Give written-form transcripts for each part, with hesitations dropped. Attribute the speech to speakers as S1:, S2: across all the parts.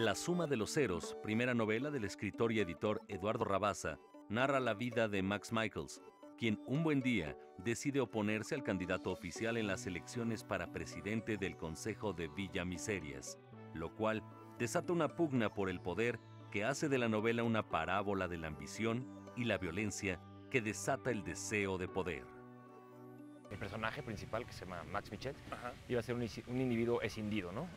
S1: La suma de los ceros, primera novela del escritor y editor Eduardo Rabasa, narra la vida de Max Michaels, quien un buen día decide oponerse al candidato oficial en las elecciones para presidente del Consejo de Villa Miserias, lo cual desata una pugna por el poder que hace de la novela una parábola de la ambición y la violencia que desata el deseo de poder.
S2: El personaje principal, que se llama Max Michet,
S3: Ajá.
S2: iba a ser un individuo escindido, ¿no?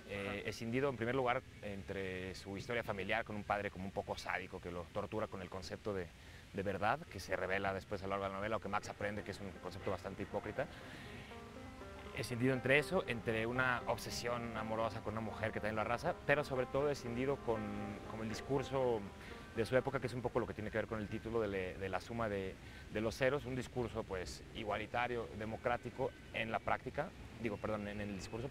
S2: Escindido, en primer lugar, entre su historia familiar con un padre como un poco sádico que lo tortura con el concepto de verdad, que se revela después a lo largo de la novela, o que Max aprende que es un concepto bastante hipócrita. Escindido entre eso, entre una obsesión amorosa con una mujer que también lo arrasa, pero sobre todo escindido con el discurso de su época, que es un poco lo que tiene que ver con el título de la suma de los ceros, un discurso pues igualitario, democrático en la práctica, en el discurso,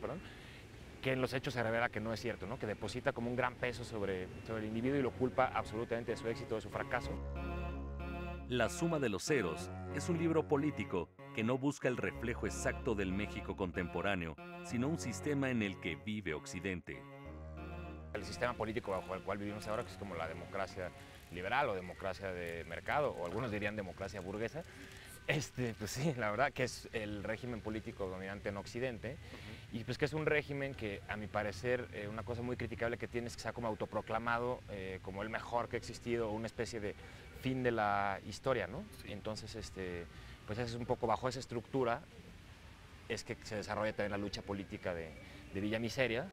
S2: que en los hechos se revela que no es cierto, ¿no? Que deposita como un gran peso sobre el individuo y lo culpa absolutamente de su éxito, de su fracaso.
S1: La suma de los ceros es un libro político que no busca el reflejo exacto del México contemporáneo, sino un sistema en el que vive Occidente.
S2: El sistema político bajo el cual vivimos ahora, que es como la democracia liberal o democracia de mercado, o algunos dirían democracia burguesa, pues sí, la verdad que es el régimen político dominante en Occidente, y pues que es un régimen que, a mi parecer, una cosa muy criticable que tiene es que se ha como autoproclamado como el mejor que ha existido, una especie de fin de la historia, ¿no?
S3: Sí.
S2: Entonces, pues es un poco bajo esa estructura es que se desarrolla también la lucha política de Villa Miseria.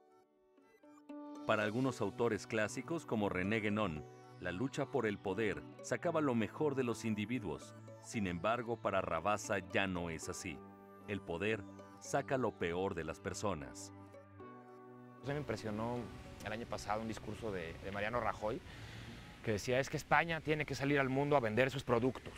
S1: Para algunos autores clásicos como René Guénon, la lucha por el poder sacaba lo mejor de los individuos. Sin embargo, para Rabasa ya no es así. El poder saca lo peor de las personas.
S2: A mí me impresionó el año pasado un discurso de Mariano Rajoy que decía, es que España tiene que salir al mundo a vender sus productos.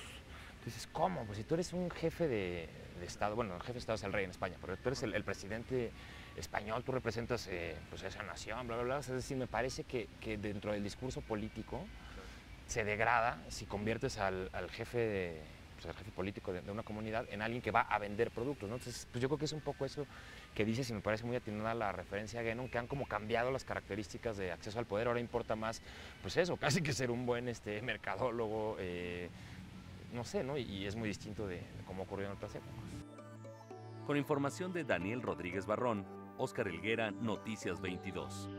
S2: Entonces, ¿cómo? Pues si tú eres un jefe de Estado, bueno, el jefe de Estado es el rey en España, pero tú eres el presidente español, tú representas pues esa nación, bla, bla, bla. Es decir, me parece que dentro del discurso político se degrada si conviertes al jefe al jefe político de una comunidad en alguien que va a vender productos, ¿no? Entonces, pues yo creo que es un poco eso que dices y me parece muy atinada la referencia a Guénon, que han como cambiado las características de acceso al poder. Ahora importa más, pues eso, casi que ser un buen mercadólogo, no sé, ¿no? Y es muy distinto de cómo ocurrió en otras épocas.
S1: Con información de Daniel Rodríguez Barrón, Óscar Helguera, Noticias 22.